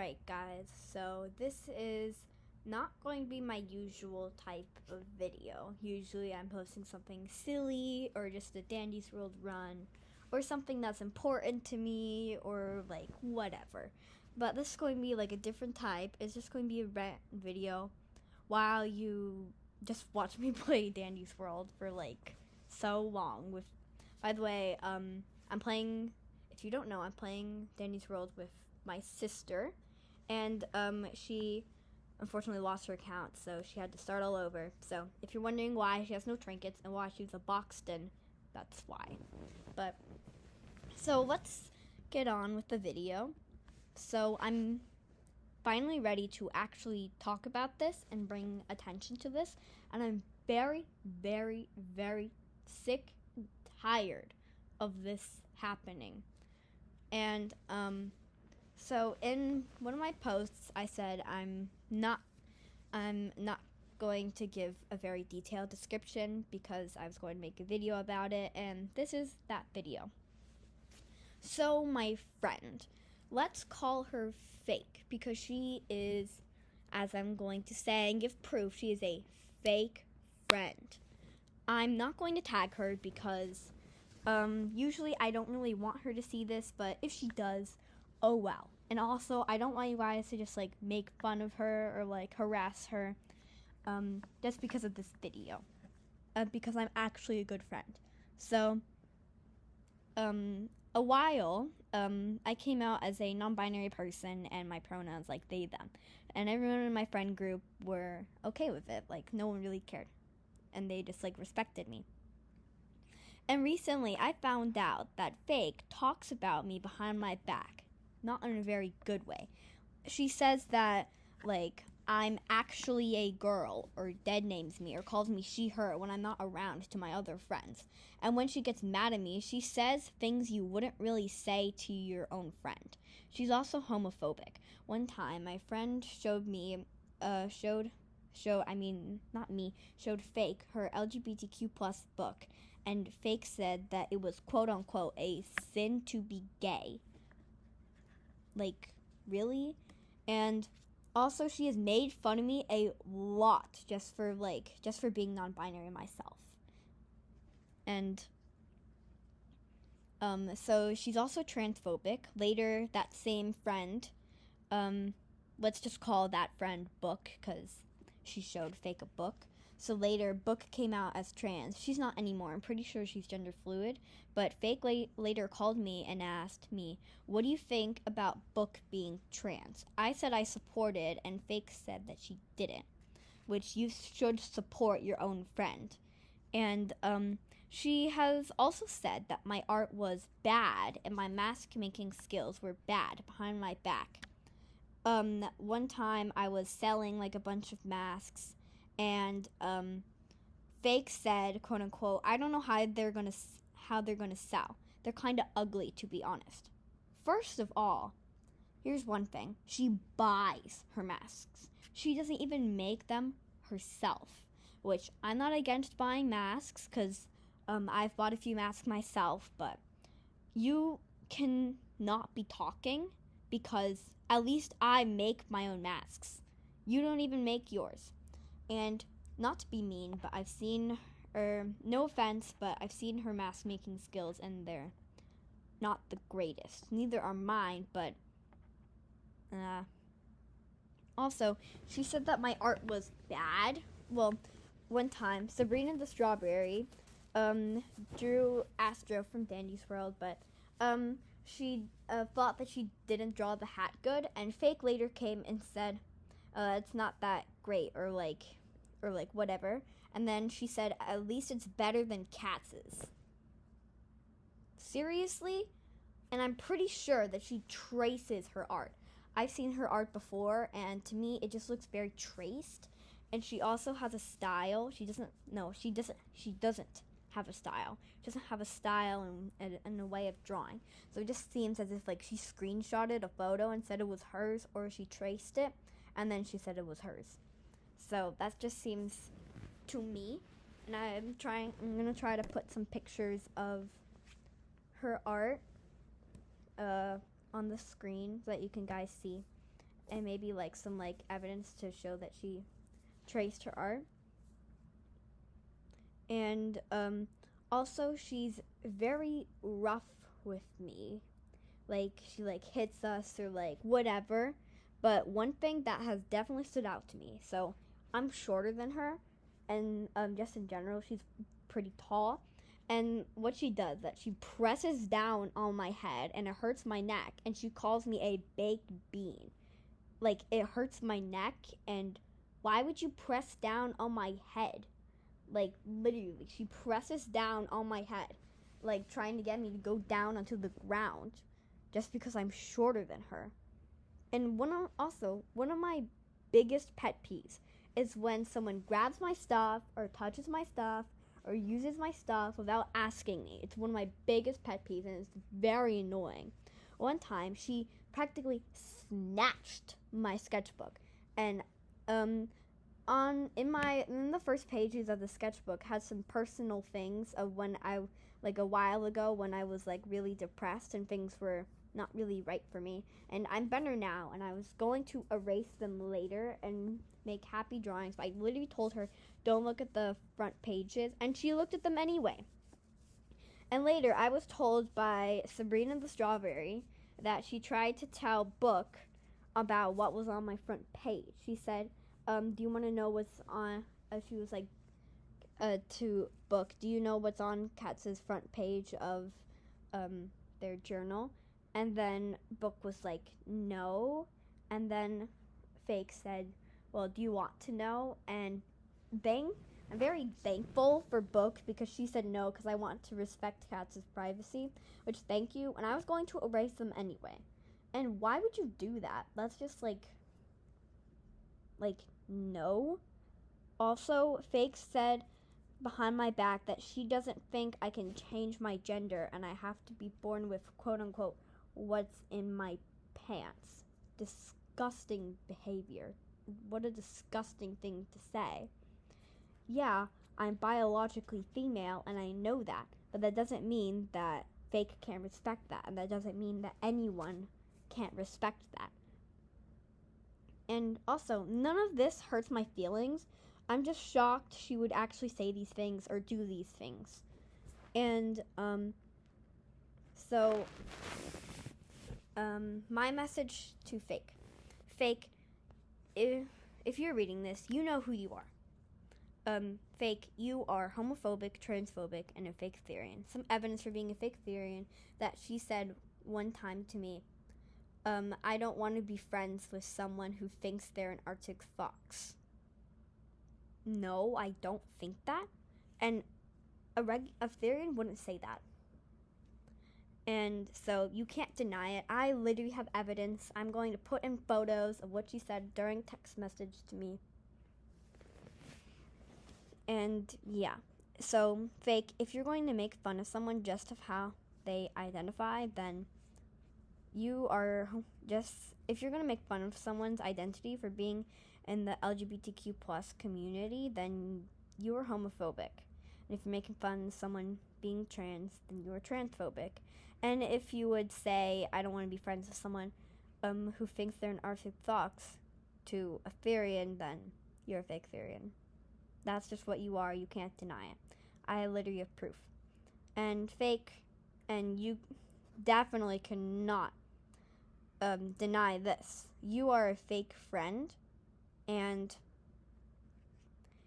Alright guys, so this is not going to be my usual type of video. Usually I'm posting something silly or just a Dandy's World run or something that's important to me or like whatever. But this is going to be like a different type. It's just going to be a rant video while you just watch me play Dandy's World for like so long. By the way, I'm playing, if you don't know, I'm playing Dandy's World with my sister, and she unfortunately lost her account, so she had to start all over. So if you're wondering why she has no trinkets and why she's a Boxton, that's why. But so let's get on with the video. So I'm finally ready to actually talk about this and bring attention to this, and I'm very, very, very sick and tired of this happening. And so in one of my posts, I said I'm not going to give a very detailed description because I was going to make a video about it, and this is that video. So my friend, let's call her fake because she is, as I'm going to say and give proof, she is a fake friend. I'm not going to tag her because usually I don't really want her to see this, but if she does, oh well. And also, I don't want you guys to just like make fun of her or like harass her just because of this video, because I'm actually a good friend. So a while I came out as a non-binary person, and my pronouns like they them, and everyone in my friend group were okay with it. Like no one really cared, and they just like respected me. And recently I found out that Fake talks about me behind my back, not in a very good way. She says that like I'm actually a girl, or dead names me, or calls me she her when I'm not around to my other friends. And when she gets mad at me, she says things you wouldn't really say to your own friend. She's also homophobic. One time my friend showed Fake her LGBTQ plus book, and Fake said that it was quote unquote a sin to be gay. Like, really? And also she has made fun of me a lot just for being non-binary myself. And so she's also transphobic. Later, that same friend, let's just call that friend Book because she showed Fake a book. So later, Book came out as trans. She's not anymore. I'm pretty sure she's gender fluid. But Fake later called me and asked me, what do you think about Book being trans? I said I supported, and Fake said that she didn't, which you should support your own friend. And she has also said that my art was bad and my mask making skills were bad behind my back. One time I was selling like a bunch of masks, and Fake said, quote unquote, I don't know how they're gonna sell. They're kind of ugly, to be honest. First of all, here's one thing: she buys her masks. She doesn't even make them herself, which I'm not against buying masks because I've bought a few masks myself. But you can not be talking because at least I make my own masks. You don't even make yours. And not to be mean, but I've seen her, no offense, but I've seen her mask making skills, and they're not the greatest. Neither are mine, but also, she said that my art was bad. Well, one time, Sabrina the Strawberry drew Astro from Dandy's World, but she thought that she didn't draw the hat good, and Fake later came and said it's not that great, or like whatever. And then she said, at least it's better than Katz's. Seriously? And I'm pretty sure that she traces her art. I've seen her art before, and to me it just looks very traced. And she also has a style. She doesn't have a style. She doesn't have a style and a way of drawing. So it just seems as if like she screenshotted a photo and said it was hers, or she traced it and then she said it was hers. So that just seems to me, and I'm gonna try to put some pictures of her art on the screen so that you can guys see. and maybe like some like evidence to show that she traced her art. And also she's very rough with me. Like she like hits us or like whatever. But one thing that has definitely stood out to me. So I'm shorter than her, and just in general she's pretty tall. And what she does that she presses down on my head and it hurts my neck, and she calls me a baked bean. Like it hurts my neck, and why would you press down on my head? Like literally she presses down on my head, like trying to get me to go down onto the ground just because I'm shorter than her. And one of my biggest pet peeves is when someone grabs my stuff or touches my stuff or uses my stuff without asking me. It's one of my biggest pet peeves, and it's very annoying. One time she practically snatched my sketchbook, and in the first pages of the sketchbook had some personal things of when I like a while ago when I was like really depressed and things were not really right for me, and I'm better now, and I was going to erase them later and make happy drawings, but I literally told her don't look at the front pages, and she looked at them anyway. And later I was told by Sabrina the Strawberry that she tried to tell Book about what was on my front page. She said, do you want to know what's on, she was like, to Book, do you know what's on Katz's front page of their journal? And then Book was like, no. And then Fake said, well, do you want to know? And bang, I'm very thankful for Book because she said no because I want to respect Katz's privacy, which thank you. And I was going to erase them anyway. And why would you do that? That's just like no. Also, Fake said behind my back that she doesn't think I can change my gender and I have to be born with quote unquote what's in my pants. Disgusting behavior. What a disgusting thing to say. Yeah, I'm biologically female and I know that, but that doesn't mean that Fake can't respect that, and that doesn't mean that anyone can't respect that. And also, none of this hurts my feelings. I'm just shocked she would actually say these things or do these things. And my message to Fake. Fake, if you're reading this, you know who you are. Fake, you are homophobic, transphobic, and a fake Therian. Some evidence for being a fake Therian that she said one time to me, I don't want to be friends with someone who thinks they're an Arctic fox. No, I don't think that. And a Therian wouldn't say that. And so you can't deny it. I literally have evidence. I'm going to put in photos of what she said during text message to me. And yeah. So, Fake, if you're going to make fun of someone just of how they identify, then you are if you're going to make fun of someone's identity for being in the LGBTQ plus community, then you are homophobic. And if you're making fun of someone being trans, then you are transphobic. And if you would say, I don't want to be friends with someone who thinks they're an Arctic fox to a Therian, then you're a fake Therian. That's just what you are. You can't deny it. I literally have proof. And Fake, and you definitely cannot deny this. You are a fake friend, and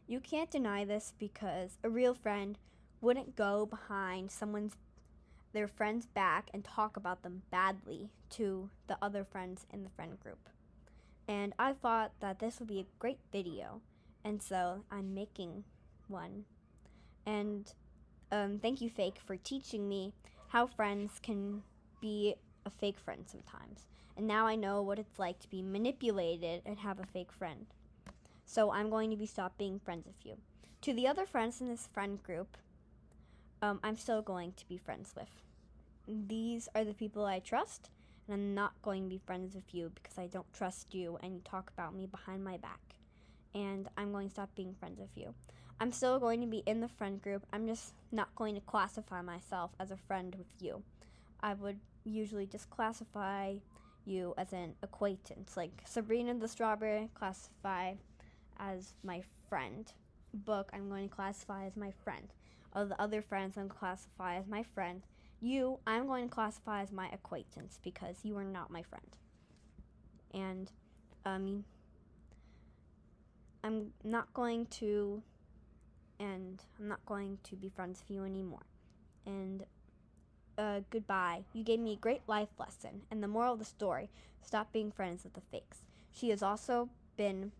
you can't deny this because a real friend wouldn't go behind their friend's back and talk about them badly to the other friends in the friend group. And I thought that this would be a great video, and so I'm making one. And thank you, Fake, for teaching me how friends can be a fake friend sometimes. And now I know what it's like to be manipulated and have a fake friend. So I'm going to be stop being friends with you. To the other friends in this friend group, I'm still going to be friends with. These are the people I trust, and I'm not going to be friends with you because I don't trust you and you talk about me behind my back. And I'm going to stop being friends with you. I'm still going to be in the friend group. I'm just not going to classify myself as a friend with you. I would usually just classify you as an acquaintance. Like Sabrina the Strawberry, classify as my friend. Book, I'm going to classify as my friend. Of the other friends, I'm going to classify as my friend. You, I'm going to classify as my acquaintance because you are not my friend. And I'm not going to be friends with you anymore. And goodbye. You gave me a great life lesson. And the moral of the story, stop being friends with the fakes. She has also been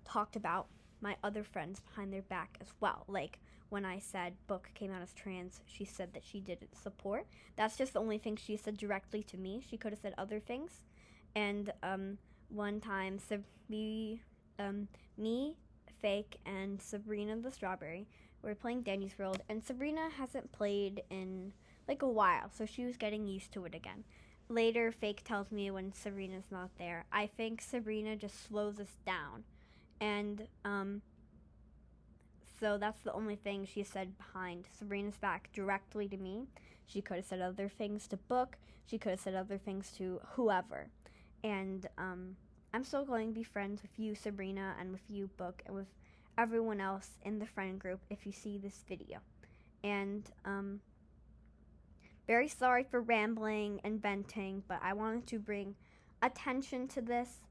talked about my other friends behind their back as well. Like when I said Book came out as trans, she said that she didn't support. That's just the only thing she said directly to me. She could have said other things. And one time, me, Fake, and Sabrina the Strawberry were playing Danny's World, and Sabrina hasn't played in like a while, so she was getting used to it again. Later, Fake tells me when Sabrina's not there, I think Sabrina just slows us down. And so that's the only thing she said behind Sabrina's back directly to me. She could have said other things to Book. She could have said other things to whoever. And I'm still going to be friends with you, Sabrina, and with you, Book, and with everyone else in the friend group if you see this video. And very sorry for rambling and venting, but I wanted to bring attention to this.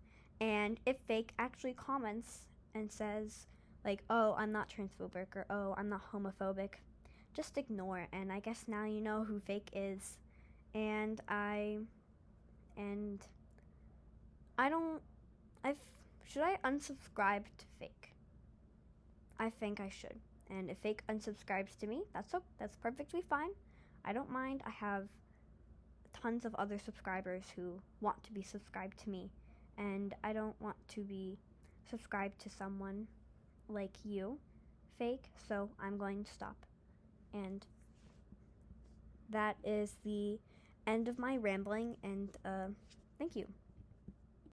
And if Fake actually comments and says, like, oh, I'm not transphobic, or oh, I'm not homophobic, just ignore it. And I guess now you know who Fake is. And should I unsubscribe to Fake? I think I should. And if Fake unsubscribes to me, that's perfectly fine. I don't mind. I have tons of other subscribers who want to be subscribed to me. And I don't want to be subscribed to someone like you, Fake, so I'm going to stop. And that is the end of my rambling, and thank you.